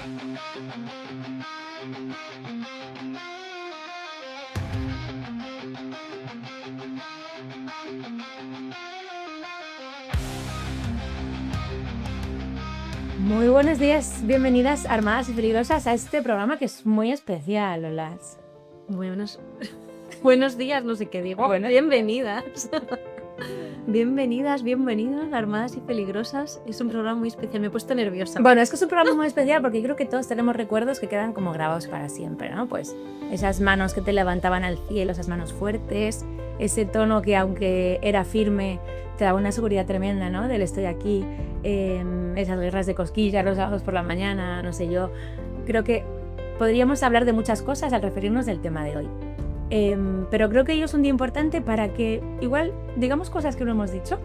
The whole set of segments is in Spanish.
Muy buenos días, bienvenidas armadas y peligrosas a este programa que es muy especial, Olas. Buenos días, no sé qué digo. Bueno. Bienvenidas. Bienvenidas, armadas y peligrosas. Es un programa muy especial, me he puesto nerviosa. Bueno, es que es un programa muy especial porque creo que todos tenemos recuerdos que quedan como grabados para siempre, ¿no? Pues esas manos que te levantaban al cielo, esas manos fuertes, ese tono que aunque era firme te daba una seguridad tremenda, ¿no? Del estoy aquí, esas guerras de cosquillas los sábados por la mañana, no sé yo. Creo que podríamos hablar de muchas cosas al referirnos del tema de hoy. Pero creo que hoy es un día importante para que igual digamos cosas que no hemos dicho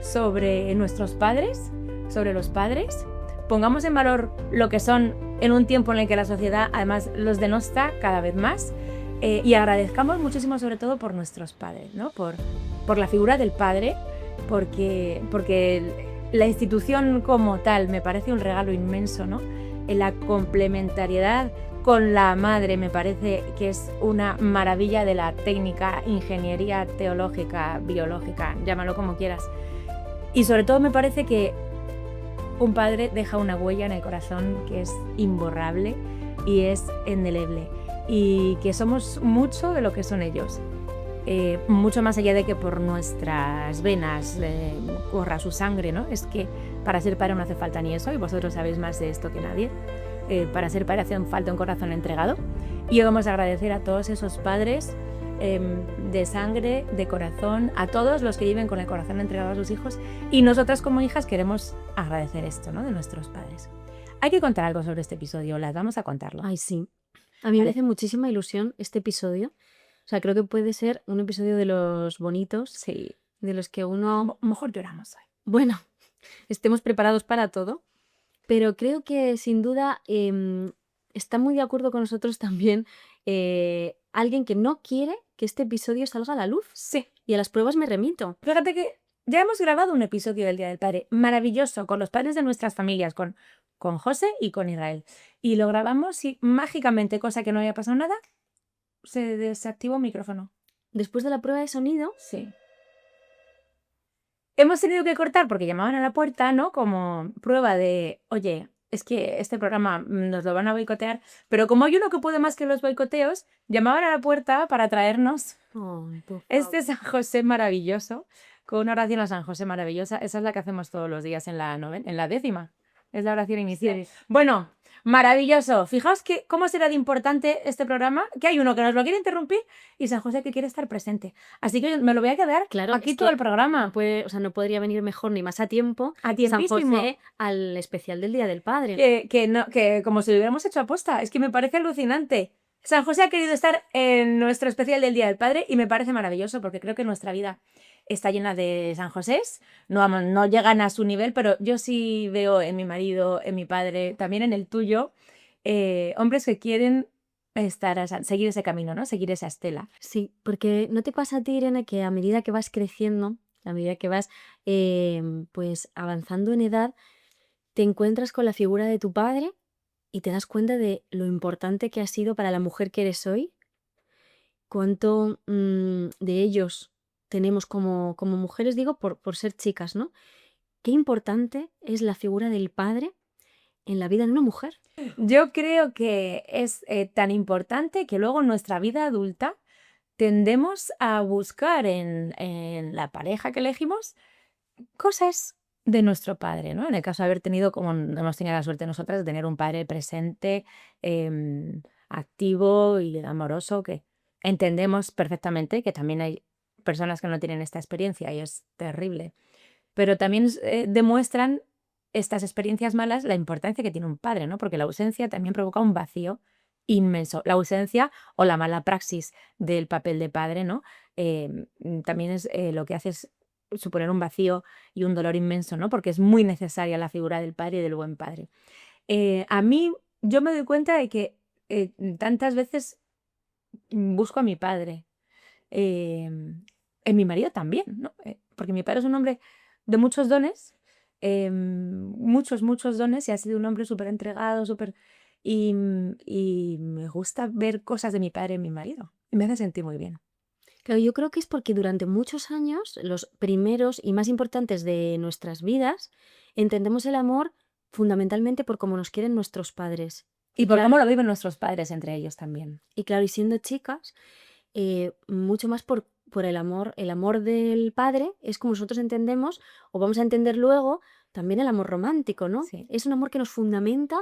sobre nuestros padres, sobre los padres, pongamos en valor lo que son en un tiempo en el que la sociedad además los denosta cada vez más, y agradezcamos muchísimo sobre todo por nuestros padres, ¿no? Por la figura del padre, porque la institución como tal me parece un regalo inmenso, ¿no? En la complementariedad con la madre me parece que es una maravilla de la técnica, ingeniería teológica, biológica, llámalo como quieras. Y sobre todo me parece que un padre deja una huella en el corazón que es imborrable y es indeleble. Y que somos mucho de lo que son ellos. Mucho más allá de que por nuestras venas corra su sangre, ¿no? Es que para ser padre no hace falta ni eso, y vosotros sabéis más de esto que nadie. Para ser padre hace falta un corazón entregado. Y hoy vamos a agradecer a todos esos padres de sangre, de corazón, a todos los que viven con el corazón entregado a sus hijos, y nosotras como hijas queremos agradecer esto, ¿no? De nuestros padres. Hay que contar algo sobre este episodio, las vamos a contarlo. Ay, sí. A mí me hace muchísima ilusión este episodio. O sea, creo que puede ser un episodio de los bonitos, Sí. de los que uno... Mejor lloramos hoy. Bueno, estemos preparados para todo. Pero creo que sin duda está muy de acuerdo con nosotros también alguien que no quiere que este episodio salga a la luz. Sí. Y a las pruebas me remito. Fíjate que ya hemos grabado un episodio del Día del Padre maravilloso con los padres de nuestras familias, con José y con Israel. Y lo grabamos y mágicamente, cosa que no había pasado nada, se desactivó el micrófono. Después de la prueba de sonido... Sí. Hemos tenido que cortar porque llamaban a la puerta, ¿no? Como prueba de, oye, es que este programa nos lo van a boicotear, pero como hay uno que puede más que los boicoteos, llamaban a la puerta para traernos este San José maravilloso, con una oración a San José maravillosa. Esa es la que hacemos todos los días en la 10ª. Es la oración inicial. Sí. Bueno, maravilloso. Fijaos que cómo será de importante este programa, que hay uno que nos lo quiere interrumpir y San José que quiere estar presente. Así que me lo voy a quedar aquí todo el programa. No podría venir mejor ni más a tiempo. A tiempísimo. San José al especial del Día del Padre. Que como si lo hubiéramos hecho aposta. Es que me parece alucinante. San José ha querido estar en nuestro especial del Día del Padre y me parece maravilloso porque creo que nuestra vida está llena de San Josés. No llegan a su nivel, pero yo sí veo en mi marido, en mi padre, también en el tuyo, hombres que quieren seguir ese camino, ¿no? Seguir esa estela. Sí, porque ¿no te pasa a ti, Irene, que a medida que vas creciendo, a medida que vas pues avanzando en edad, te encuentras con la figura de tu padre y te das cuenta de lo importante que ha sido para la mujer que eres hoy? Cuánto de ellos tenemos como mujeres, digo, por ser chicas, ¿no? Qué importante es la figura del padre en la vida de una mujer. Yo creo que es tan importante que luego en nuestra vida adulta tendemos a buscar en la pareja que elegimos cosas de nuestro padre, ¿no? En el caso de haber tenido, como hemos tenido la suerte nosotras, de tener un padre presente, activo y amoroso, que entendemos perfectamente que también hay personas que no tienen esta experiencia y es terrible. Pero también demuestran estas experiencias malas la importancia que tiene un padre, ¿no? Porque la ausencia también provoca un vacío inmenso. La ausencia o la mala praxis del papel de padre, ¿no? También es lo que hace es suponer un vacío y un dolor inmenso, ¿no? Porque es muy necesaria la figura del padre y del buen padre. A mí, yo me doy cuenta de que tantas veces busco a mi padre. En mi marido también, ¿no? Porque mi padre es un hombre de muchos dones, muchos, muchos dones y ha sido un hombre súper entregado, súper... Y me gusta ver cosas de mi padre en mi marido. Y me hace sentir muy bien. Claro, yo creo que es porque durante muchos años, los primeros y más importantes de nuestras vidas, entendemos el amor fundamentalmente por cómo nos quieren nuestros padres. Y Y por claro, cómo lo viven nuestros padres entre ellos también. y siendo chicas, mucho más por el amor del padre es como nosotros entendemos, o vamos a entender luego, también el amor romántico, ¿no? Sí. Es un amor que nos fundamenta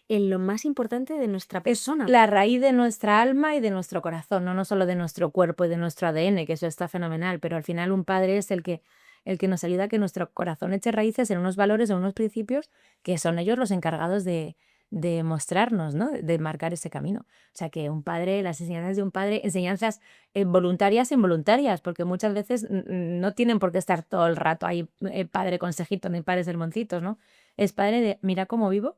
en lo más importante de nuestra Es persona. la raíz de nuestra alma y de nuestro corazón, no solo de nuestro cuerpo y de nuestro ADN, que eso está fenomenal, pero al final un padre es el que nos ayuda a que nuestro corazón eche raíces en unos valores, en unos principios, que son ellos los encargados de mostrarnos, ¿no? De marcar ese camino. O sea, que un padre, las enseñanzas de un padre, enseñanzas voluntarias e involuntarias, porque muchas veces no tienen por qué estar todo el rato ahí padre consejito ni padre sermoncitos, ¿no? Es padre de mira cómo vivo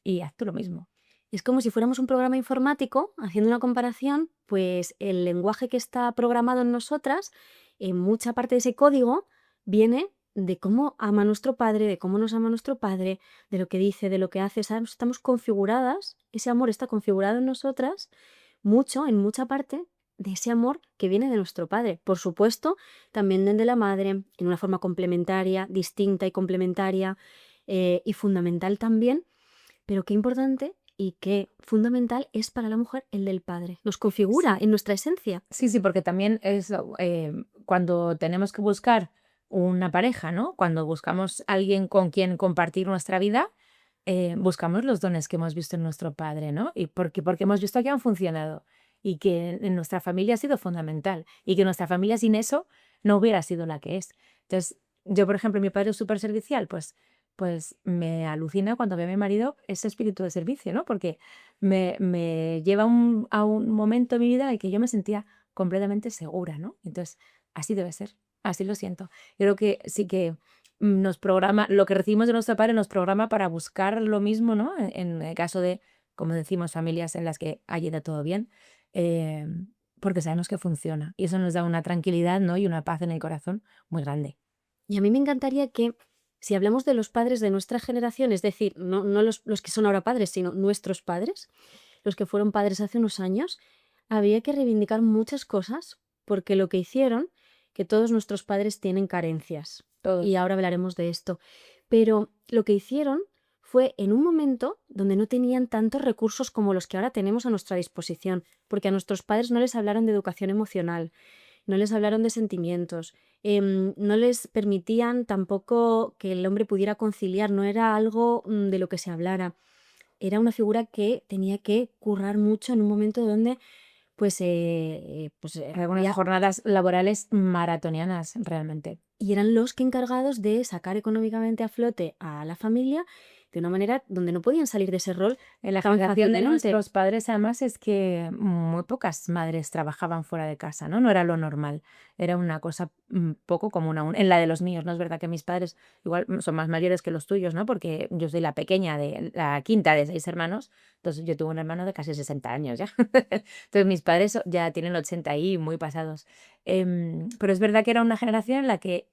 y haz tú lo mismo. Es como si fuéramos un programa informático, haciendo una comparación, pues el lenguaje que está programado en nosotras, en mucha parte de ese código, viene de cómo ama nuestro padre, de cómo nos ama nuestro padre, de lo que dice, de lo que hace. ¿Sabes? Estamos configuradas, ese amor está configurado en nosotras, mucho, en mucha parte, de ese amor que viene de nuestro padre. Por supuesto, también de la madre, en una forma complementaria, distinta y complementaria, y fundamental también, pero qué importante y qué fundamental es para la mujer el del padre. Nos configura Sí. en nuestra esencia. Sí, sí, porque también es cuando tenemos que buscar una pareja, ¿no? Cuando buscamos alguien con quien compartir nuestra vida, buscamos los dones que hemos visto en nuestro padre, ¿no? Y porque hemos visto que han funcionado y que en nuestra familia ha sido fundamental y que nuestra familia sin eso no hubiera sido la que es. Entonces, yo, por ejemplo, mi padre es súper servicial, pues me alucina cuando veo a mi marido ese espíritu de servicio, ¿no? Porque me lleva a un momento en mi vida en el que yo me sentía completamente segura, ¿no? Entonces, así debe ser, así lo siento. Creo que sí que nos programa, lo que recibimos de nuestro padre nos programa para buscar lo mismo, ¿no? En el caso de, como decimos, familias en las que haya ido todo bien, eh, porque sabemos que funciona. Y eso nos da una tranquilidad, ¿no? Y una paz en el corazón muy grande. Y a mí me encantaría que, si hablamos de los padres de nuestra generación, es decir, no los que son ahora padres, sino nuestros padres, los que fueron padres hace unos años, había que reivindicar muchas cosas, porque lo que hicieron, que todos nuestros padres tienen carencias, y Todos. ahora hablaremos de esto, pero lo que hicieron fue en un momento donde no tenían tantos recursos como los que ahora tenemos a nuestra disposición, porque a nuestros padres no les hablaron de educación emocional, no les hablaron de sentimientos, no les permitían tampoco que el hombre pudiera conciliar, no era algo de lo que se hablara. Era una figura que tenía que currar mucho en un momento donde Algunas había, jornadas laborales maratonianas, realmente. y eran los que encargados de sacar económicamente a flote a la familia de una manera donde no podían salir de ese rol En la tan generación de fácilmente. nuestros padres, además, es que muy pocas madres trabajaban fuera de casa, ¿no? No era lo normal, era una cosa poco común aún. En la de los míos, ¿no? Es verdad que mis padres igual son más mayores que los tuyos, ¿no? Porque yo soy la pequeña de la quinta de 6 hermanos, entonces yo tuve un hermano de casi 60 años ya. Entonces mis padres ya tienen 80 y muy pasados. Pero es verdad que era una generación en la que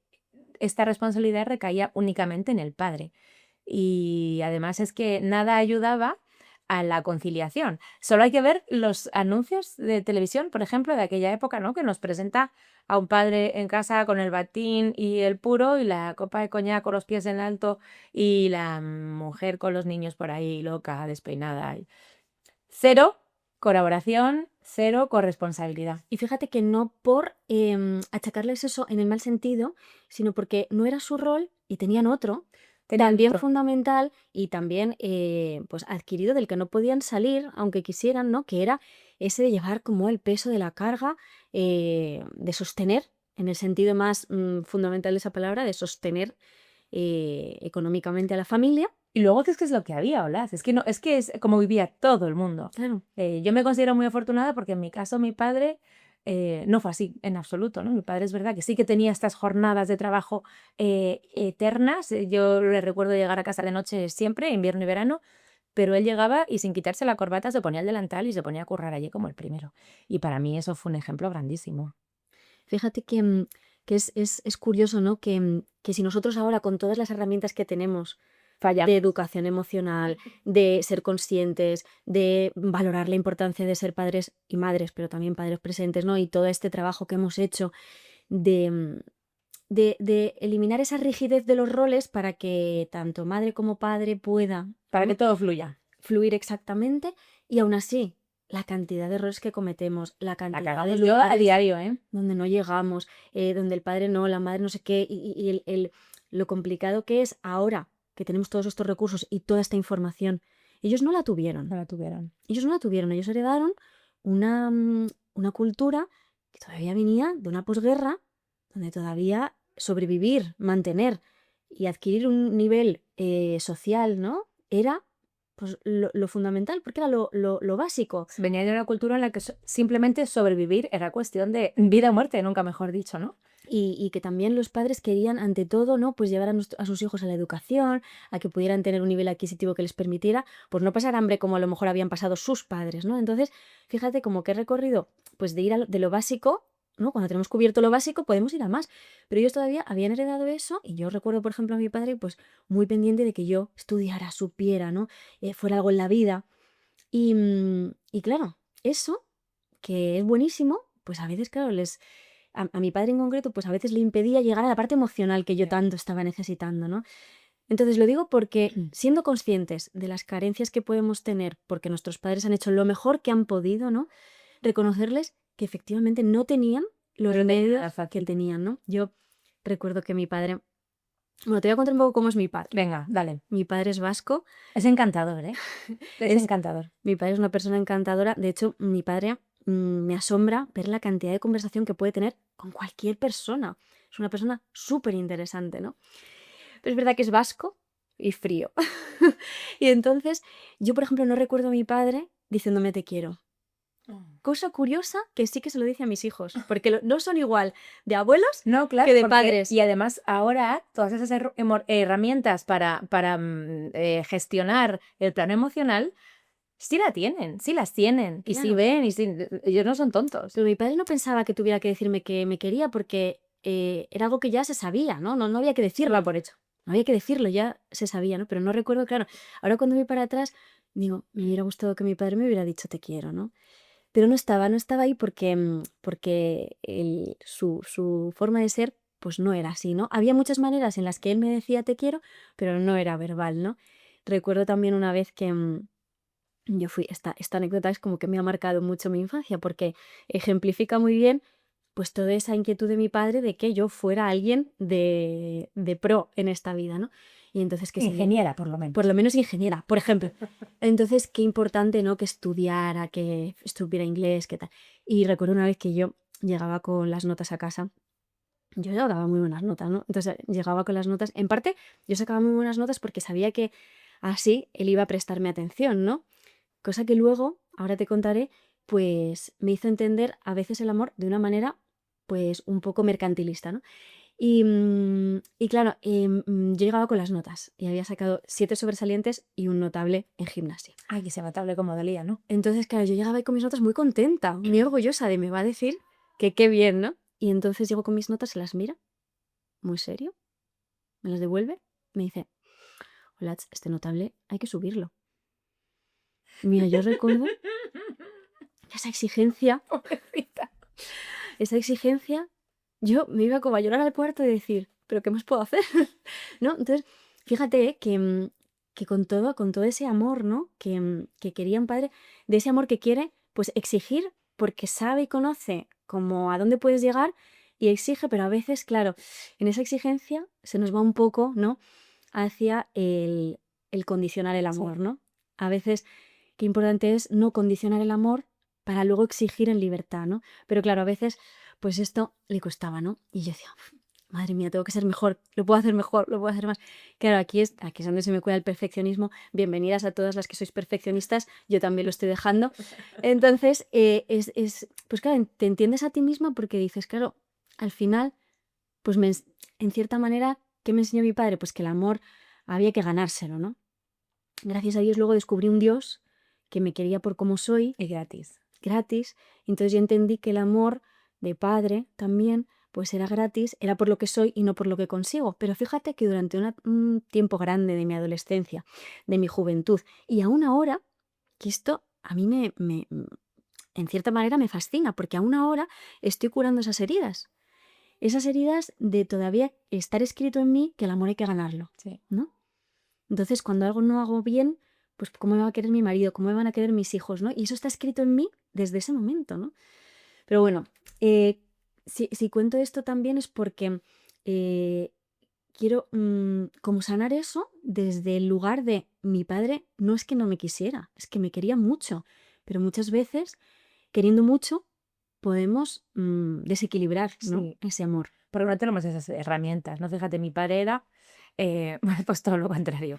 esta responsabilidad recaía únicamente en el padre. Y además es que nada ayudaba a la conciliación. Solo hay que ver los anuncios de televisión, por ejemplo, de aquella época, ¿no? Que nos presenta a un padre en casa con el batín y el puro y la copa de coñac con los pies en alto y la mujer con los niños por ahí loca, despeinada. Cero colaboración, cero corresponsabilidad. Y fíjate que no por achacarles eso en el mal sentido, sino porque no era su rol y tenían otro, Tenían también otro. fundamental y también pues adquirido, del que no podían salir, aunque quisieran, ¿no? Que era ese de llevar como el peso de la carga, de sostener, en el sentido más fundamental de esa palabra, de sostener económicamente a la familia. Y luego, ¿qué es lo que había, Olaz? Es que no, es que es como vivía todo el mundo. Claro. Yo me considero muy afortunada porque en mi caso mi padre no fue así en absoluto, ¿no? Mi padre es verdad que sí que tenía estas jornadas de trabajo eternas. Yo le recuerdo llegar a casa de noche siempre, invierno y verano, pero él llegaba y sin quitarse la corbata se ponía el delantal y se ponía a currar allí como el primero. Y para mí eso fue un ejemplo grandísimo. Fíjate que que es curioso, ¿no? Que si nosotros ahora con todas las herramientas que tenemos Falla. de educación emocional, de ser conscientes, de valorar la importancia de ser padres y madres, pero también padres presentes, ¿no? Y todo este trabajo que hemos hecho de, de eliminar esa rigidez de los roles para que tanto madre como padre pueda, Para ¿no? que todo fluya. fluir exactamente, y aún así, la cantidad de errores que cometemos, la La cantidad de cagamos yo a lugares diario, ¿eh? donde no llegamos, donde el padre no, la madre no sé qué, y lo complicado que es ahora que tenemos todos estos recursos y toda esta información. Ellos no la tuvieron. No la tuvieron. Ellos no la tuvieron. Ellos heredaron una cultura que todavía venía de una posguerra, donde todavía sobrevivir, mantener y adquirir un nivel social, ¿no? Era pues lo fundamental, porque era lo básico. Venía de una cultura en la que simplemente sobrevivir era cuestión de vida o muerte, nunca mejor dicho, ¿no? Y que también los padres querían, ante todo, ¿no? Pues llevar a sus hijos a la educación, a que pudieran tener un nivel adquisitivo que les permitiera, pues no pasar hambre como a lo mejor habían pasado sus padres, ¿no? Entonces, fíjate como que he recorrido, pues de ir de lo básico, ¿no? Cuando tenemos cubierto lo básico, podemos ir a más. Pero ellos todavía habían heredado eso, y yo recuerdo, por ejemplo, a mi padre, pues muy pendiente de que yo estudiara, supiera, ¿no? Fuera algo en la vida. Y claro, eso, que es buenísimo, pues a veces, claro, a mi padre en concreto, pues a veces le impedía llegar a la parte emocional que yo tanto estaba necesitando, ¿no? Entonces lo digo porque siendo conscientes de las carencias que podemos tener, porque nuestros padres han hecho lo mejor que han podido, ¿no? Reconocerles que efectivamente no tenían los Pero no tenían medios nada que fácil. tenían, ¿no? Yo recuerdo que mi padre... Bueno, te voy a contar un poco cómo es mi padre. Venga, dale. Mi padre es vasco. Es encantador, ¿eh? Es encantador. Mi padre es una persona encantadora. De hecho, mi padre me asombra ver la cantidad de conversación que puede tener con cualquier persona. Es una persona súper interesante, ¿no? Pero es verdad que es vasco y frío. Y entonces, yo, por ejemplo, no recuerdo a mi padre diciéndome te quiero. Cosa curiosa que sí que se lo dice a mis hijos, porque no son igual de abuelos No, claro, que de porque- padres. Y además ahora todas esas herramientas para gestionar el plano emocional sí la tienen, sí las tienen. Y sí Claro. ven, y sí, ellos no son tontos. Pero mi padre no pensaba que tuviera que decirme que me quería porque era algo que ya se sabía, ¿no? No había que decirlo. Lo por hecho. No había que decirlo, ya se sabía, ¿no? Pero no recuerdo, claro. Ahora cuando voy para atrás, digo, me hubiera gustado que mi padre me hubiera dicho te quiero, ¿no? Pero no estaba ahí porque su forma de ser, pues no era así, ¿no? Había muchas maneras en las que él me decía te quiero, pero no era verbal, ¿no? Recuerdo también una vez que yo fui, esta anécdota es como que me ha marcado mucho mi infancia, porque ejemplifica muy bien pues toda esa inquietud de mi padre de que yo fuera alguien de pro en esta vida, ¿no? Y entonces que Ingeniera, por lo menos. por lo menos ingeniera, por ejemplo. Entonces, qué importante, ¿no? Que estudiara, que estuviera inglés, qué tal. Y recuerdo una vez que yo llegaba con las notas a casa. Yo sacaba muy buenas notas, ¿no? Entonces llegaba con las notas. En parte, yo sacaba muy buenas notas porque sabía que así él iba a prestarme atención, ¿no? Cosa que luego, ahora te contaré, pues me hizo entender a veces el amor de una manera, pues un poco mercantilista, ¿no? Y claro, yo llegaba con las notas y había sacado 7 sobresalientes y un notable en gimnasia. Ay, que ese notable como dolía, ¿no? Entonces, claro, yo llegaba ahí con mis notas muy contenta, muy orgullosa de me va a decir que qué bien, ¿no? Y entonces llego con mis notas, se las mira, muy serio, me las devuelve, me dice, hola, este notable hay que subirlo. Mira, yo recuerdo esa exigencia, Pobrecita. esa exigencia, yo me iba como a llorar al cuarto y decir, ¿pero qué más puedo hacer? ¿No? Entonces, fíjate que con todo ese amor, ¿no? Que quería un padre, de ese amor que quiere, pues exigir, porque sabe y conoce como a dónde puedes llegar y exige, pero a veces, claro, en esa exigencia se nos va un poco, ¿no? Hacia el condicionar el Sí. amor, ¿no? A veces, qué importante es no condicionar el amor para luego exigir en libertad, ¿no? Pero claro, a veces, pues esto le costaba, ¿no? Y yo decía, madre mía, tengo que ser mejor, lo puedo hacer mejor, lo puedo hacer más. Claro, aquí es donde se me cuela el perfeccionismo. Bienvenidas a todas las que sois perfeccionistas, yo también lo estoy dejando. Entonces, pues claro, te entiendes a ti misma porque dices, claro, al final, pues en cierta manera, ¿qué me enseñó mi padre? Pues que el amor había que ganárselo, ¿no? Gracias a Dios luego descubrí un Dios que me quería por como soy, Y gratis. gratis. Entonces yo entendí que el amor de padre también pues era gratis, era por lo que soy y no por lo que consigo. Pero fíjate que durante un tiempo grande de mi adolescencia, de mi juventud y aún ahora, que esto a mí en cierta manera me fascina, porque aún ahora estoy curando esas heridas de todavía estar escrito en mí que el amor hay que ganarlo, Sí. ¿no? Entonces, cuando algo no hago bien, pues cómo me va a querer mi marido, cómo me van a querer mis hijos, ¿no? Y eso está escrito en mí desde ese momento, ¿no? Pero bueno, si cuento esto también es porque eh, quiero como sanar eso desde el lugar de mi padre no es que no me quisiera, es que me quería mucho, pero muchas veces, queriendo mucho, podemos desequilibrar, ¿no? Sí, Ese amor. porque no tenemos esas herramientas, ¿no? Fíjate, mi padre era, pues todo lo contrario.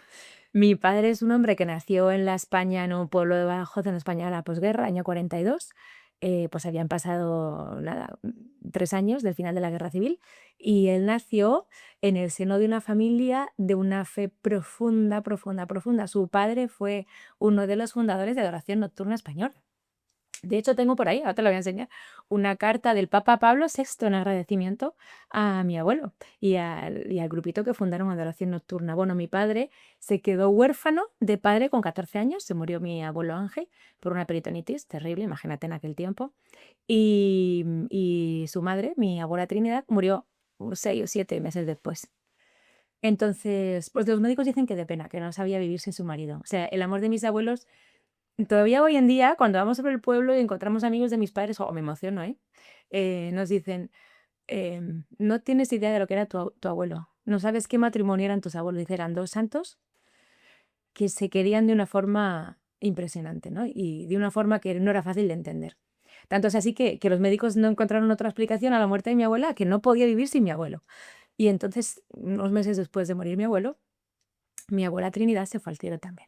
Mi padre es un hombre que nació en la España, en un pueblo de Badajoz, en la España de la posguerra, año 42. Pues habían pasado, nada, 3 años del final de la Guerra Civil, y él nació en el seno de una familia de una fe profunda, profunda, profunda. Su padre fue uno de los fundadores de Adoración Nocturna Española. De hecho, tengo por ahí, ahora te lo voy a enseñar, una carta del Papa Pablo VI en agradecimiento a mi abuelo y al grupito que fundaron Adoración Nocturna. Bueno, mi padre se quedó huérfano de padre con 14 años, se murió mi abuelo Ángel por una peritonitis terrible, imagínate en aquel tiempo, y su madre, mi abuela Trinidad, murió 6 o 7 meses después. Entonces, pues los médicos dicen que de pena, que no sabía vivir sin su marido. O sea, el amor de mis abuelos. Todavía hoy en día, cuando vamos por el pueblo y encontramos amigos de mis padres, me emociono, ¿eh? Nos dicen, no tienes idea de lo que era tu abuelo, no sabes qué matrimonio eran tus abuelos. Dice, eran dos santos que se querían de una forma impresionante, ¿no? Y de una forma que no era fácil de entender. Tanto es así que los médicos no encontraron otra explicación a la muerte de mi abuela, que no podía vivir sin mi abuelo. Y entonces, unos meses después de morir mi abuelo, mi abuela Trinidad se fue al cielo también.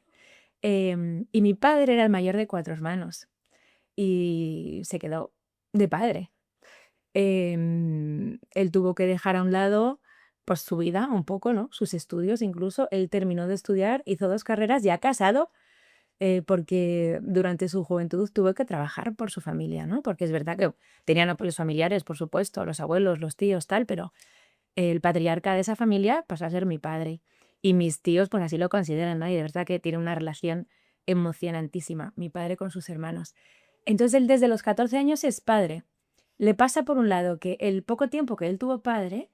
Y mi padre era el mayor de 4 hermanos y se quedó de padre. Él tuvo que dejar a un lado pues su vida un poco, ¿no? Sus estudios incluso. Él terminó de estudiar, hizo 2 carreras, ya casado, porque durante su juventud tuvo que trabajar por su familia, ¿no? Porque es verdad que tenían apoyos familiares, por supuesto, los abuelos, los tíos, tal, pero el patriarca de esa familia pasó a ser mi padre. Y mis tíos pues así lo consideran, ¿no? Y de verdad que tiene una relación emocionantísima, mi padre con sus hermanos. Entonces él desde los 14 años es padre. Le pasa por un lado que el poco tiempo que él tuvo padre,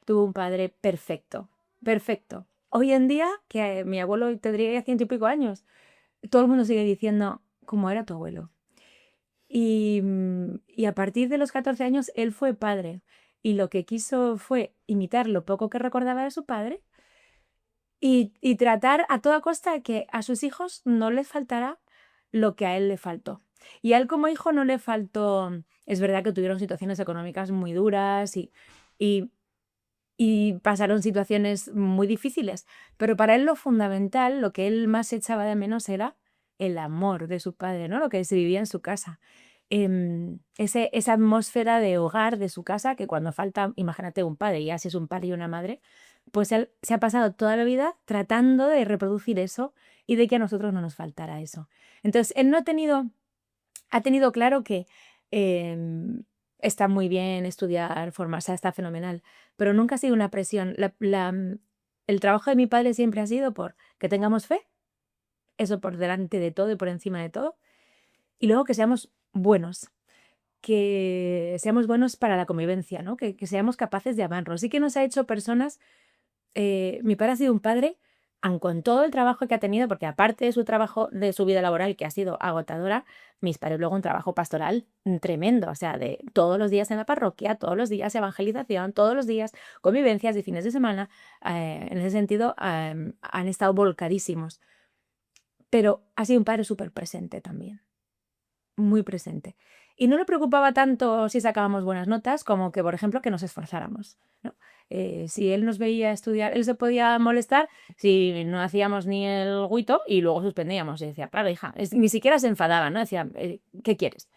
tuvo un padre perfecto, perfecto. Hoy en día, que mi abuelo tendría ya 100 y pico años, todo el mundo sigue diciendo cómo era tu abuelo. Y a partir de los 14 años él fue padre y lo que quiso fue imitar lo poco que recordaba de su padre y tratar a toda costa que a sus hijos no les faltara lo que a él le faltó. Y a él como hijo no le faltó, es verdad que tuvieron situaciones económicas muy duras y, y pasaron situaciones muy difíciles, pero para él lo fundamental, lo que él más echaba de menos era el amor de su padre, ¿no? Lo que se vivía en su casa. Esa atmósfera de hogar de su casa, que cuando falta, imagínate un padre, ya si es un padre y una madre, pues él se ha pasado toda la vida tratando de reproducir eso y de que a nosotros no nos faltara eso. Entonces, él no ha tenido claro que está muy bien estudiar, formarse, está fenomenal, pero nunca ha sido una presión. El trabajo de mi padre siempre ha sido por que tengamos fe, eso por delante de todo y por encima de todo, y luego que seamos buenos para la convivencia, ¿no? Que seamos capaces de amarnos. Sí que nos ha hecho personas. Mi padre ha sido un padre, aun con todo el trabajo que ha tenido, porque aparte de su trabajo, de su vida laboral, que ha sido agotadora, mis padres luego un trabajo pastoral tremendo, o sea, de todos los días en la parroquia, todos los días evangelización, todos los días convivencias y fines de semana. En ese sentido, han estado volcadísimos. Pero ha sido un padre súper presente también, muy presente. Y no le preocupaba tanto si sacábamos buenas notas como que, por ejemplo, que nos esforzáramos, ¿no? Si él nos veía estudiar, él se podía molestar si no hacíamos ni el guito y luego suspendíamos. Y decía, claro, hija, ni siquiera se enfadaba, ¿no? Decía, ¿qué quieres?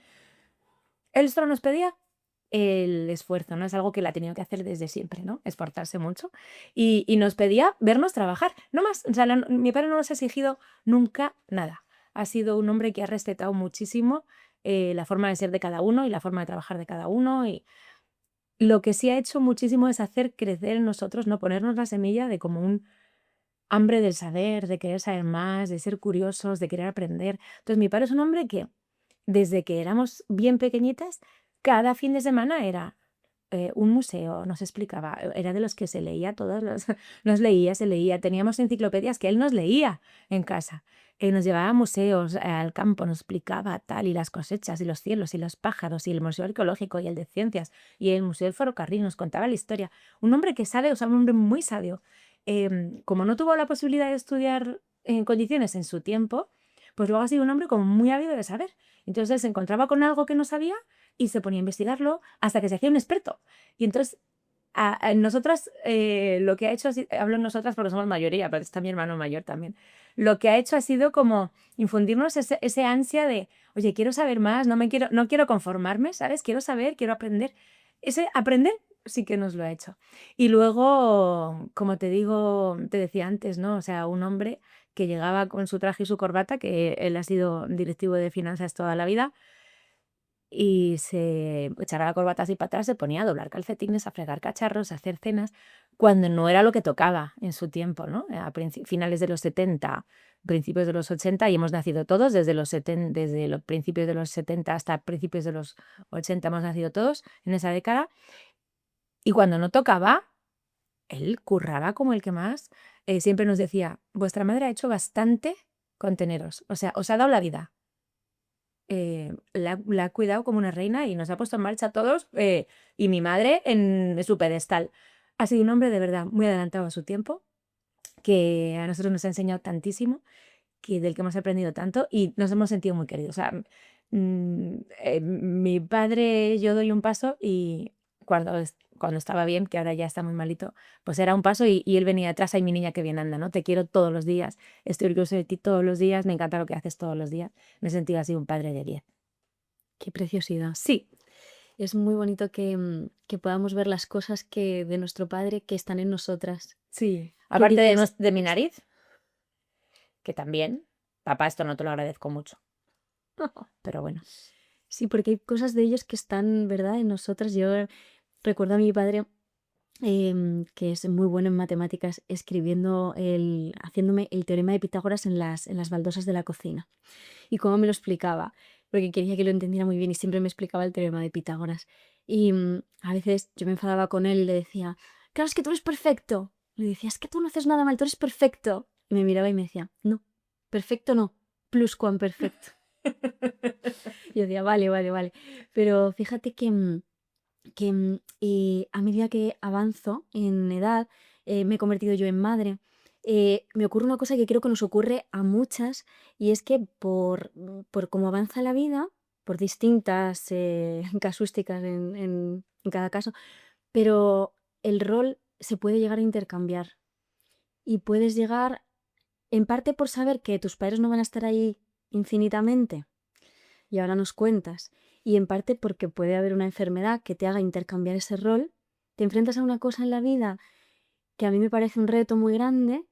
Él solo nos pedía el esfuerzo, ¿no? Es algo que él ha tenido que hacer desde siempre, ¿no? Esforzarse mucho. Y nos pedía vernos trabajar, no más. O sea, mi padre no nos ha exigido nunca nada. Ha sido un hombre que ha respetado muchísimo la forma de ser de cada uno y la forma de trabajar de cada uno. Lo que sí ha hecho muchísimo es hacer crecer en nosotros, ¿no? Ponernos la semilla de como un hambre del saber, de querer saber más, de ser curiosos, de querer aprender. Entonces, mi padre es un hombre que, desde que éramos bien pequeñitas, cada fin de semana era un museo, nos explicaba, era de los que se leía todos los, nos leía, se leía, teníamos enciclopedias que él nos leía en casa. Nos llevaba a museos, al campo, nos explicaba tal, y las cosechas, y los cielos, y los pájaros, y el museo arqueológico, y el de ciencias, y el museo del ferrocarril, nos contaba la historia. Un hombre que sabe, o sea, un hombre muy sabio. Como no tuvo la posibilidad de estudiar en condiciones en su tiempo, pues luego ha sido un hombre como muy ávido de saber. Entonces él se encontraba con algo que no sabía y se ponía a investigarlo hasta que se hacía un experto. Y entonces, nosotras, lo que ha hecho, hablo en nosotras porque somos mayoría, pero está mi hermano mayor también, lo que ha hecho ha sido como infundirnos ese ansia de, oye, quiero saber más, no quiero conformarme, ¿sabes? Quiero saber, quiero aprender. Ese aprender sí que nos lo ha hecho. Y luego, como te digo, te decía antes, ¿no? O sea, un hombre que llegaba con su traje y su corbata, que él ha sido directivo de finanzas toda la vida, y se echaba la corbata así para atrás, se ponía a doblar calcetines, a fregar cacharros, a hacer cenas, cuando no era lo que tocaba en su tiempo, ¿no? A finales de los 70, principios de los 80, y hemos nacido todos, desde los principios de los 70 hasta principios de los 80 hemos nacido todos en esa década, y cuando no tocaba, él curraba como el que más. Siempre nos decía, vuestra madre ha hecho bastante con teneros, o sea, os ha dado la vida. La ha cuidado como una reina y nos ha puesto en marcha a todos, y mi madre en su pedestal. Ha sido un hombre de verdad muy adelantado a su tiempo, que a nosotros nos ha enseñado tantísimo, del que hemos aprendido tanto y nos hemos sentido muy queridos. O sea, mi padre, yo doy un paso y cuando estaba bien, que ahora ya está muy malito, pues era un paso y él venía detrás, ay, mi niña, que bien anda, ¿no? Te quiero todos los días, estoy orgulloso de ti todos los días, me encanta lo que haces todos los días. Me he sentido así un padre de 10. Qué preciosidad. Sí, Es muy bonito que podamos ver las cosas que de nuestro padre que están en nosotras. sí. Que Aparte de, dices, de mi nariz, que también, papá, esto no te lo agradezco mucho, pero bueno. sí, porque hay cosas de ellos que están, ¿verdad?, en nosotras. Yo recuerdo a mi padre, que es muy bueno en matemáticas, haciéndome el teorema de Pitágoras en las baldosas de la cocina. Y cómo me lo explicaba, porque quería que lo entendiera muy bien y siempre me explicaba el teorema de Pitágoras. Y a veces yo me enfadaba con él y le decía, claro, es que tú eres perfecto. Le decía, es que tú no haces nada mal, tú eres perfecto. Y me miraba y me decía, no, perfecto no, pluscuamperfecto. Y yo decía, vale, vale, vale. Pero fíjate que a medida que avanzo en edad, me he convertido yo en madre. Me ocurre una cosa que creo que nos ocurre a muchas, y es que por cómo avanza la vida, por distintas casuísticas en cada caso, pero el rol se puede llegar a intercambiar. Y puedes llegar, en parte por saber que tus padres no van a estar ahí infinitamente, y ahora nos cuentas, y en parte porque puede haber una enfermedad que te haga intercambiar ese rol. Te enfrentas a una cosa en la vida que a mí me parece un reto muy grande,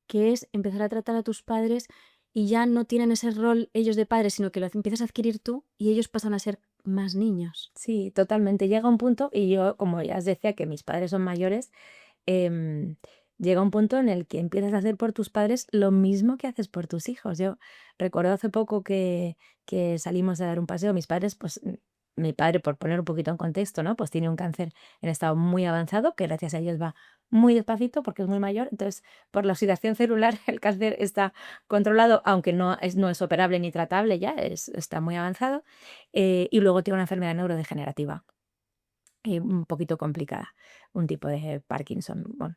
que es empezar a tratar a tus padres y ya no tienen ese rol ellos de padres, sino que lo empiezas a adquirir tú y ellos pasan a ser más niños. Sí, totalmente. Llega un punto, y yo, como ya os decía, que mis padres son mayores, em, llega un punto en el que empiezas a hacer por tus padres lo mismo que haces por tus hijos. Yo recuerdo hace poco que salimos a dar un paseo, mis padres, pues mi padre, por poner un poquito en contexto, ¿no? Pues tiene un cáncer en estado muy avanzado, que gracias a Dios va muy despacito porque es muy mayor. Entonces, por la oxidación celular, el cáncer está controlado, aunque no es operable ni tratable ya, está muy avanzado. Y luego tiene una enfermedad neurodegenerativa un poquito complicada, un tipo de Parkinson. Bueno,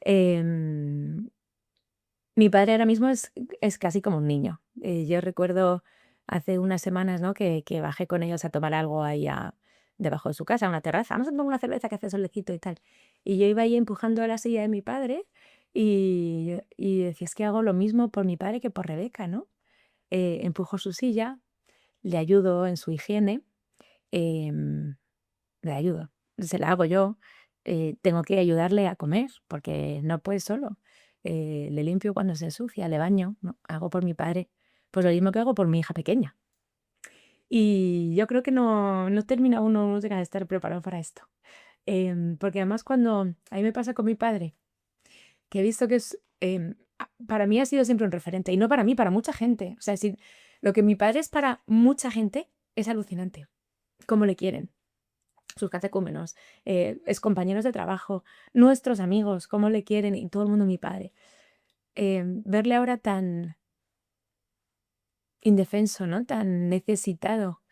em, mi padre ahora mismo es casi como un niño. Yo recuerdo hace unas semanas, ¿no? Que bajé con ellos a tomar algo ahí debajo de su casa, a una terraza. Vamos a tomar una cerveza que hace solecito y tal. Y yo iba ahí empujando a la silla de mi padre y decía, es que hago lo mismo por mi padre que por Rebeca, ¿no? Empujo su silla, le ayudo en su higiene, em, le ayudo, se la hago yo, tengo que ayudarle a comer porque no puede solo. Le limpio cuando se ensucia, le baño, ¿no? Hago por mi padre, pues lo mismo que hago por mi hija pequeña. Y yo creo que no termina uno de estar preparado para esto. Porque además cuando a mí me pasa con mi padre, que he visto que para mí ha sido siempre un referente, y no para mí, para mucha gente. O sea, lo que mi padre es para mucha gente es alucinante, cómo le quieren, sus catecúmenos, es compañeros de trabajo, nuestros amigos, cómo le quieren, y todo el mundo mi padre. Verle ahora tan indefenso, ¿no? Tan necesitado.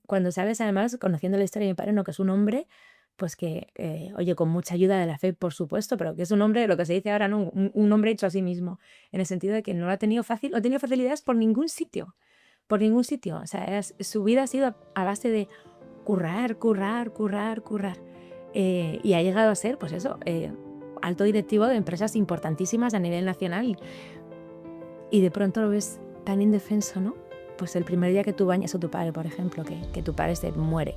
Cuando sabes, además, conociendo la historia de mi padre, ¿no? Que es un hombre, pues que, oye, con mucha ayuda de la fe, por supuesto, pero que es un hombre, lo que se dice ahora, ¿no? Un hombre hecho a sí mismo, en el sentido de que no lo ha tenido fácil, no ha tenido facilidades por ningún sitio, por ningún sitio. O sea, su vida ha sido a base de currar, currar, currar, currar. Y ha llegado a ser, pues eso, alto directivo de empresas importantísimas a nivel nacional. Y de pronto lo ves tan indefenso, ¿no? Pues el primer día que tú bañas a tu padre, por ejemplo, que tu padre se muere.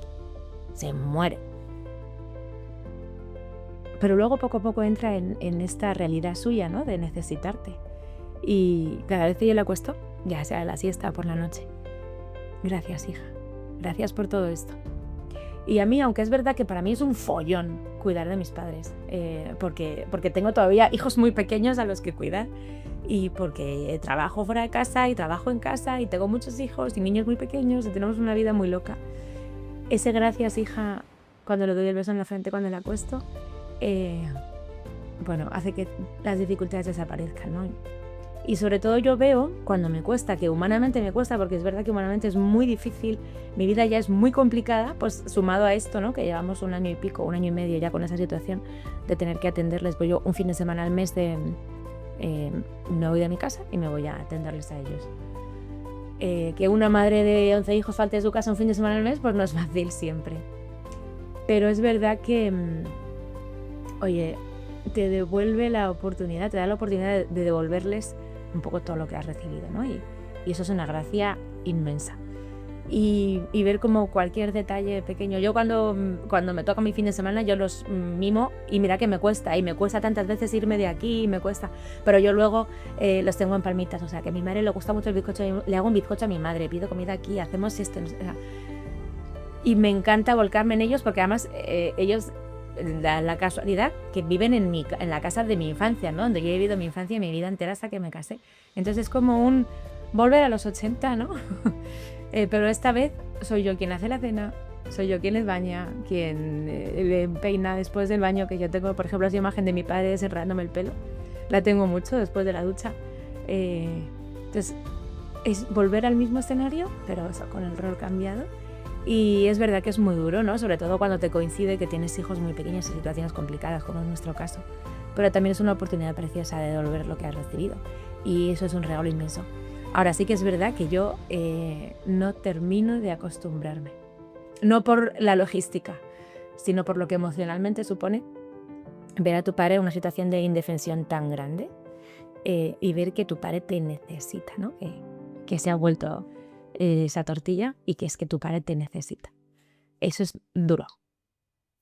Pero luego poco a poco entra en esta realidad suya, ¿no? De necesitarte. Y cada vez que yo le acuesto, ya sea la siesta por la noche, gracias, hija, gracias por todo esto. Y a mí, aunque es verdad que para mí es un follón cuidar de mis padres, porque tengo todavía hijos muy pequeños a los que cuidar, y porque trabajo fuera de casa y trabajo en casa y tengo muchos hijos y niños muy pequeños y tenemos una vida muy loca. Ese gracias, hija, cuando le doy el beso en la frente cuando la acuesto, bueno, hace que las dificultades desaparezcan, ¿no? Y sobre todo yo veo, cuando me cuesta, que humanamente me cuesta, porque es verdad que humanamente es muy difícil, mi vida ya es muy complicada, pues sumado a esto, ¿no? Que llevamos 1 año y pico, 1 año y medio ya con esa situación de tener que atenderles, pues yo un fin de semana al mes me voy de mi casa y me voy a atenderles a ellos. Que una madre de 11 hijos falte de su casa un fin de semana al mes, pues no es fácil siempre. Pero es verdad que, oye, te devuelve la oportunidad, te da la oportunidad de devolverles un poco todo lo que has recibido, ¿no? Y eso es una gracia inmensa. Y ver como cualquier detalle pequeño. Yo cuando me toca mi fin de semana, yo los mimo y mira que me cuesta. Y me cuesta tantas veces irme de aquí, y me cuesta. Pero yo luego los tengo en palmitas. O sea, que a mi madre le gusta mucho el bizcocho. Le hago un bizcocho a mi madre, pido comida aquí, hacemos esto. O sea, y me encanta volcarme en ellos porque además ellos, la casualidad, que viven en la casa de mi infancia, ¿no? Donde yo he vivido mi infancia y mi vida entera hasta que me casé. Entonces es como un volver a los 80, ¿no? Pero esta vez soy yo quien hace la cena, soy yo quien les baña, quien le peina después del baño, que yo tengo, por ejemplo, esa imagen de mi padre desenredándome el pelo. La tengo mucho después de la ducha. Entonces, es volver al mismo escenario, pero eso, con el rol cambiado. Y es verdad que es muy duro, ¿no? Sobre todo cuando te coincide que tienes hijos muy pequeños y situaciones complicadas, como es nuestro caso. Pero también es una oportunidad preciosa de devolver lo que has recibido. Y eso es un regalo inmenso. Ahora sí que es verdad que yo no termino de acostumbrarme. No por la logística, sino por lo que emocionalmente supone ver a tu padre en una situación de indefensión tan grande y ver que tu padre te necesita, ¿no? Que se ha vuelto esa tortilla y que es que tu padre te necesita. Eso es duro.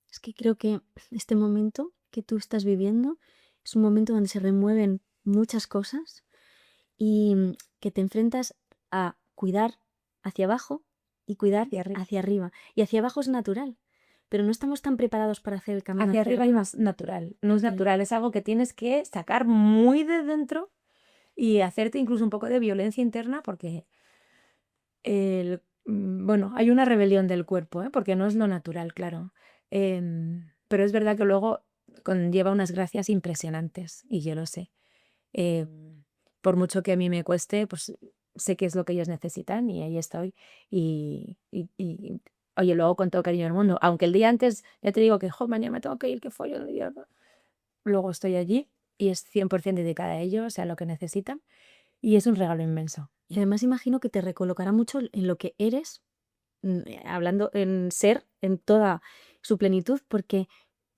Es que creo que este momento que tú estás viviendo es un momento donde se remueven muchas cosas y que te enfrentas a cuidar hacia abajo y cuidar hacia arriba. Y hacia abajo es natural, pero no estamos tan preparados para hacer el camino Hacia arriba es más natural. No es natural, es algo que tienes que sacar muy de dentro y hacerte incluso un poco de violencia interna porque bueno, hay una rebelión del cuerpo, porque no es lo natural, claro. Pero es verdad que luego conlleva unas gracias impresionantes y yo lo sé. Por mucho que a mí me cueste, pues sé qué es lo que ellos necesitan y ahí estoy. Y oye, lo hago con todo cariño del mundo. Aunque el día antes ya te digo que, mañana me tengo que ir, qué follo de día. Luego estoy allí y es 100% dedicada a ellos, sea lo que necesitan. Y es un regalo inmenso. Y además imagino que te recolocará mucho en lo que eres, hablando en ser, en toda su plenitud, porque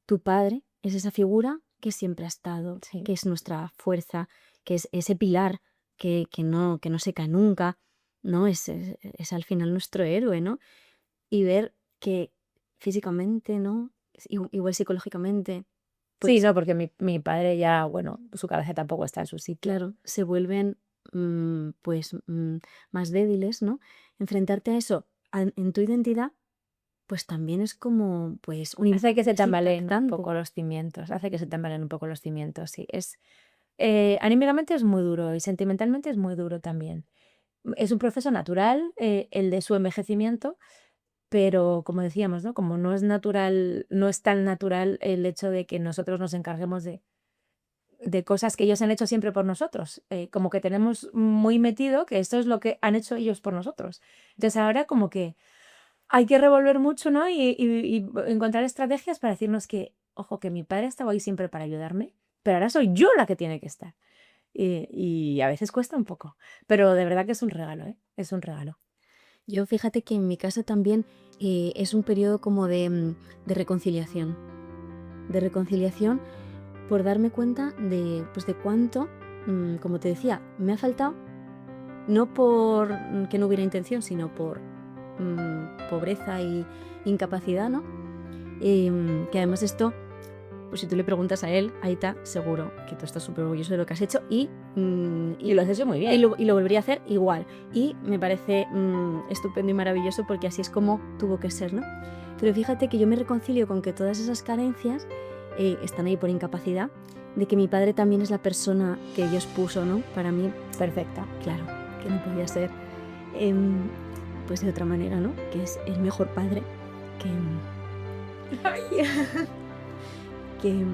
tu padre es esa figura que siempre ha estado, Sí. que es nuestra fuerza, que es ese pilar que no se cae nunca, ¿no? Es al final nuestro héroe, ¿no? Y ver que físicamente, ¿no? Igual psicológicamente, Sí, no, porque mi padre ya, bueno, su cabeza tampoco está en su sitio. claro, se vuelven pues más débiles, ¿no? Enfrentarte a eso en tu identidad, pues también es como pues Hace que se es tambaleen un impactante. poco los cimientos, hace que se tambaleen un poco los cimientos, sí. Anímicamente es muy duro y sentimentalmente es muy duro también. Es un proceso natural, el de su envejecimiento, pero como decíamos, ¿no? Como no es natural, no es tan natural el hecho de que nosotros nos encarguemos de cosas que ellos han hecho siempre por nosotros. Como que tenemos muy metido que esto es lo que han hecho ellos por nosotros. Entonces ahora como que hay que revolver mucho, ¿no? Y encontrar estrategias para decirnos que, ojo, que mi padre estaba ahí siempre para ayudarme, pero ahora soy yo la que tiene que estar. Y a veces cuesta un poco, pero de verdad que es un regalo, ¿eh? Es un regalo. Yo fíjate que en mi casa también es un periodo como de reconciliación. De reconciliación por darme cuenta pues de cuánto, como te decía, me ha faltado, no por que no hubiera intención, sino por pobreza y incapacidad, ¿no? Que además esto, pues si tú le preguntas a él, ahí está, seguro que tú estás súper orgulloso de lo que has hecho y lo has hecho muy bien. y lo volvería a hacer igual. Y me parece estupendo y maravilloso porque así es como tuvo que ser, ¿no? Pero fíjate que yo me reconcilio con que todas esas carencias están ahí por incapacidad, de que mi padre también es la persona que Dios puso, ¿no? Para mí, Perfecta. claro, que no podía ser pues de otra manera, ¿no? Que es el mejor padre que, que,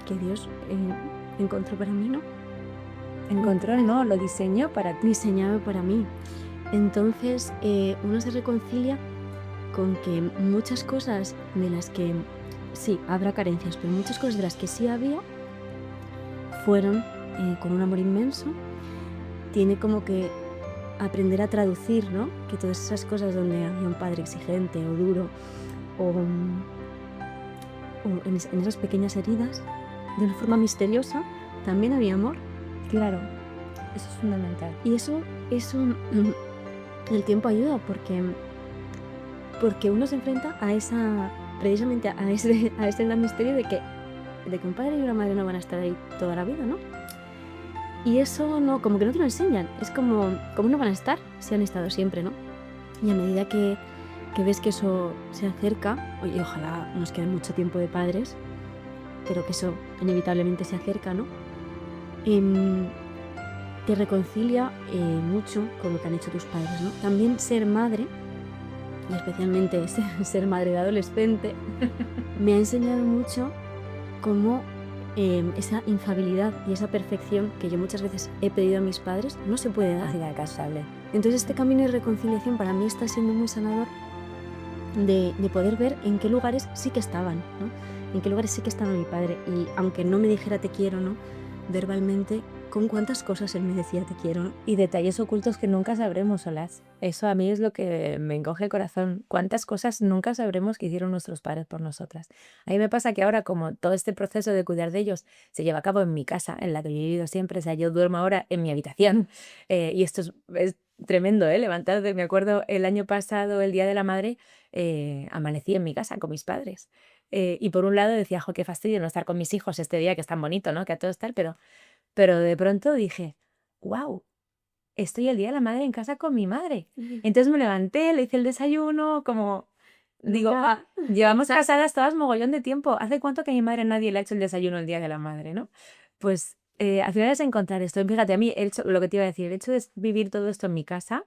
que Dios encontró para mí, ¿no? Encontró, no, lo diseñó para ti. Diseñado para mí. Entonces uno se reconcilia con que muchas cosas de las que sí, habrá carencias, pero muchas cosas de las que sí había fueron con un amor inmenso. Tiene como que aprender a traducir, ¿no? Que todas esas cosas donde había un padre exigente o duro o en esas pequeñas heridas, de una forma misteriosa, también había amor. Claro, eso es fundamental. Y eso el tiempo ayuda porque uno se enfrenta a precisamente a ese gran misterio de que un padre y una madre no van a estar ahí toda la vida, ¿no? Y eso no, como que no te lo enseñan. Es como no van a estar si han estado siempre, ¿no? Y a medida que ves que eso se acerca, y ojalá nos quede mucho tiempo de padres, pero que eso inevitablemente se acerca, ¿no? Te reconcilia mucho con lo que han hecho tus padres, ¿no? También ser madre, y especialmente ser madre de adolescente, me ha enseñado mucho cómo esa infalibilidad y esa perfección que yo muchas veces he pedido a mis padres no se puede dar. Inalcanzable. Entonces este camino de reconciliación para mí está siendo muy sanador de poder ver en qué lugares sí que estaban, ¿no? En qué lugares sí que estaba mi padre. Y aunque no me dijera te quiero, ¿no? Verbalmente, con cuántas cosas él me decía te quiero, ¿no? Y detalles ocultos que nunca sabremos, Solaz. Eso a mí es lo que me encoge el corazón. ¿Cuántas cosas nunca sabremos que hicieron nuestros padres por nosotras? A mí me pasa que ahora, como todo este proceso de cuidar de ellos se lleva a cabo en mi casa, en la que yo he vivido siempre, o sea, yo duermo ahora en mi habitación, y esto es tremendo, ¿eh? Levantarte, me acuerdo el año pasado, el Día de la Madre, amanecí en mi casa con mis padres. Y por un lado decía, jo, qué fastidio no estar con mis hijos este día que es tan bonito, ¿no? Que a todos tal, pero de pronto dije, wow, estoy el Día de la Madre en casa con mi madre. Entonces me levanté, le hice el desayuno, como digo, llevamos casadas todas mogollón de tiempo. ¿Hace cuánto que a mi madre nadie le ha hecho el desayuno el Día de la Madre, no? Pues al final es encontrar esto. Fíjate, a mí lo que te iba a decir, el hecho de vivir todo esto en mi casa,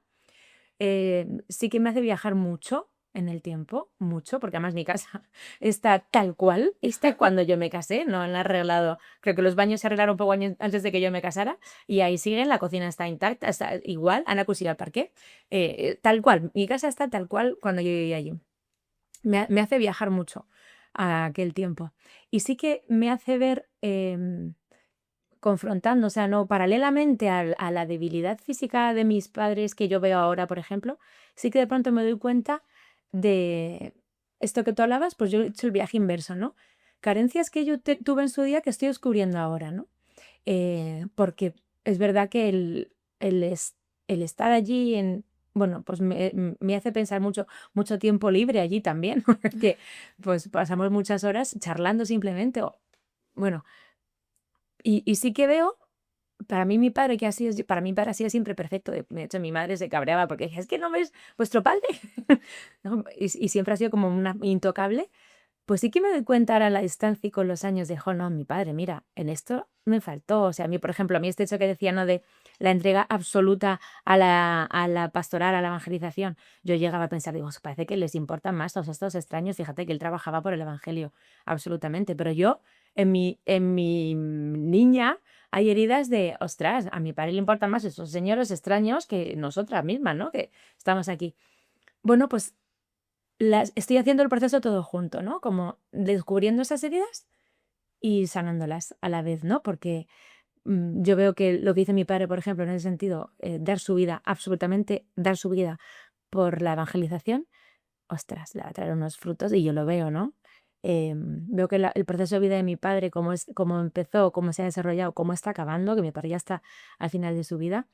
sí que me hace viajar mucho en el tiempo, mucho, porque además mi casa está tal cual, está cuando yo me casé, no han arreglado, creo que los baños se arreglaron un poco antes de que yo me casara, y ahí siguen, la cocina está intacta, está igual, han acudido al parqué, tal cual, mi casa está tal cual cuando yo vivía allí. Me hace viajar mucho a aquel tiempo. Y sí que me hace ver, confrontando, o sea, no, paralelamente a la debilidad física de mis padres que yo veo ahora, por ejemplo, sí que de pronto me doy cuenta de esto que tú hablabas, pues yo he hecho el viaje inverso, ¿no? Carencias que yo tuve en su día que estoy descubriendo ahora, ¿no? Porque es verdad que el estar allí bueno, pues me hace pensar mucho tiempo libre allí también, porque pues pasamos muchas horas charlando simplemente, bueno, y sí que veo para mí mi padre, para mí mi padre ha sido siempre perfecto. De hecho, mi madre se cabreaba porque decía, es que no ves vuestro padre. ¿No? Y siempre ha sido como una intocable. Pues sí que me doy cuenta ahora a la distancia y con los años de, jo, no, mi padre, mira, en esto me faltó. O sea, a mí, por ejemplo, a mí este hecho que decía, ¿no? De la entrega absoluta a la pastoral, a la evangelización. Yo llegaba a pensar, digo, parece que les importan más todos estos extraños. Fíjate que él trabajaba por el evangelio, absolutamente. Pero yo, en mi niña, hay heridas de, ostras, a mi padre le importan más esos señores extraños que nosotras mismas, ¿no? Que estamos aquí. Bueno, pues estoy haciendo el proceso todo junto, ¿no? Como descubriendo esas heridas y sanándolas a la vez, ¿no? Porque yo veo que lo que dice mi padre, por ejemplo, en ese sentido, dar su vida, absolutamente dar su vida por la evangelización, ostras, le va a traer unos frutos y yo lo veo, ¿no? Veo que el proceso de vida de mi padre, cómo empezó, cómo se ha desarrollado, cómo está acabando, que mi padre ya está al final de su vida,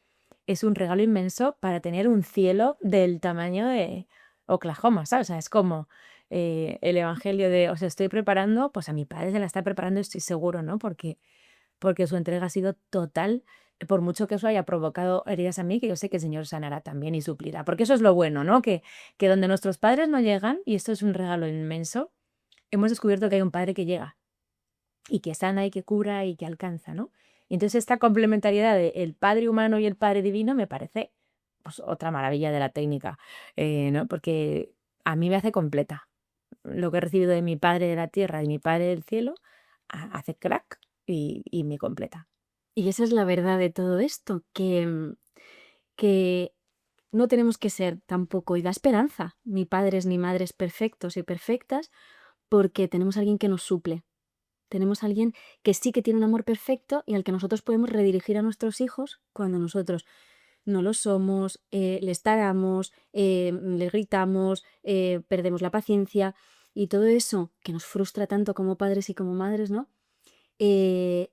es un regalo inmenso para tener un cielo del tamaño de Oklahoma, ¿sabes? O sea, es como el evangelio de os estoy preparando, pues a mi padre se la está preparando, estoy seguro, ¿no? Porque su entrega ha sido total, por mucho que eso haya provocado heridas a mí, que yo sé que el Señor sanará también y suplirá. Porque eso es lo bueno, ¿no? Que donde nuestros padres no llegan, y esto es un regalo inmenso, hemos descubierto que hay un Padre que llega y que sana y que cura y que alcanza, ¿no? Y entonces esta complementariedad del Padre humano y el Padre divino me parece pues, otra maravilla de la técnica, ¿no? Porque a mí me hace completa. Lo que he recibido de mi Padre de la tierra y mi Padre del cielo hace crack y me completa. Y esa es la verdad de todo esto, que no tenemos que ser tampoco, y da esperanza, ni padres ni madres perfectos y perfectas, porque tenemos a alguien que nos suple. Tenemos a alguien que sí que tiene un amor perfecto y al que nosotros podemos redirigir a nuestros hijos cuando nosotros no lo somos, les taramos, les gritamos, perdemos la paciencia y todo eso que nos frustra tanto como padres y como madres, ¿no? Eh,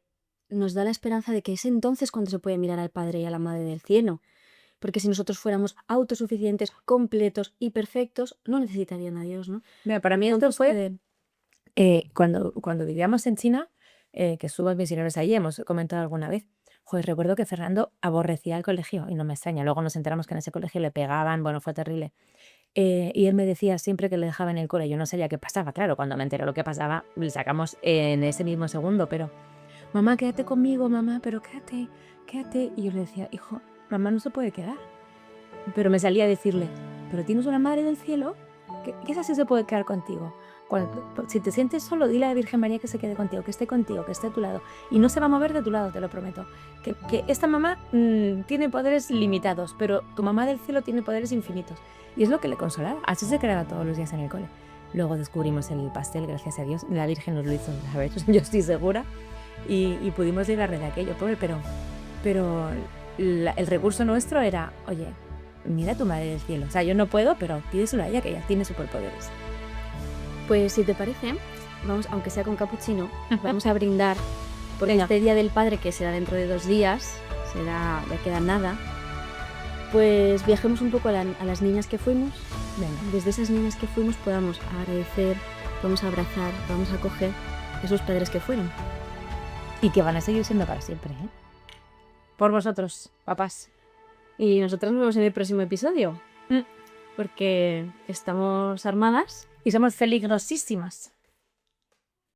nos da la esperanza de que es entonces cuando se puede mirar al Padre y a la Madre del cielo. Porque si nosotros fuéramos autosuficientes, completos y perfectos, no necesitarían a Dios, ¿no? Mira, para mí esto Entonces, fue cuando vivíamos en China, que estuvo misioneros allí, hemos comentado alguna vez, joder, recuerdo que Fernando aborrecía el colegio y no me extraña. Luego nos enteramos que en ese colegio le pegaban, bueno, fue terrible. Y él me decía siempre que le dejaba en el cole, yo no sabía qué pasaba, claro, cuando me enteré lo que pasaba, le sacamos en ese mismo segundo, pero, mamá, quédate conmigo, mamá, pero quédate, quédate. Y yo le decía, hijo, mamá no se puede quedar. Pero me salía a decirle, pero tienes una madre del cielo que esa sí se puede quedar contigo. Si te sientes solo, dile a la Virgen María que se quede contigo, que esté contigo, que esté a tu lado. Y no se va a mover de tu lado, te lo prometo. Que esta mamá tiene poderes limitados, pero tu mamá del cielo tiene poderes infinitos. Y es lo que le consolaba. Así se quedaba todos los días en el cole. Luego descubrimos el pastel, gracias a Dios. La Virgen nos lo hizo, ¿sabes? Yo estoy segura. Y pudimos librarle de aquello, pobre, pero el recurso nuestro era, oye, mira a tu madre del cielo. O sea, yo no puedo, pero pídeselo a ella, que ella tiene superpoderes. pues si te parece, vamos, aunque sea con capuchino, vamos a brindar por Venga. este Día del Padre que será dentro de 2 días, ya queda nada. Pues viajemos un poco a las niñas que fuimos. Venga. Desde esas niñas que fuimos podamos agradecer, podamos abrazar, podamos acoger esos padres que fueron. Y que van a seguir siendo para siempre, ¿eh? Por vosotros, papás. Y nosotras nos vemos en el próximo episodio, Mm. porque estamos armadas. Y somos peligrosísimas.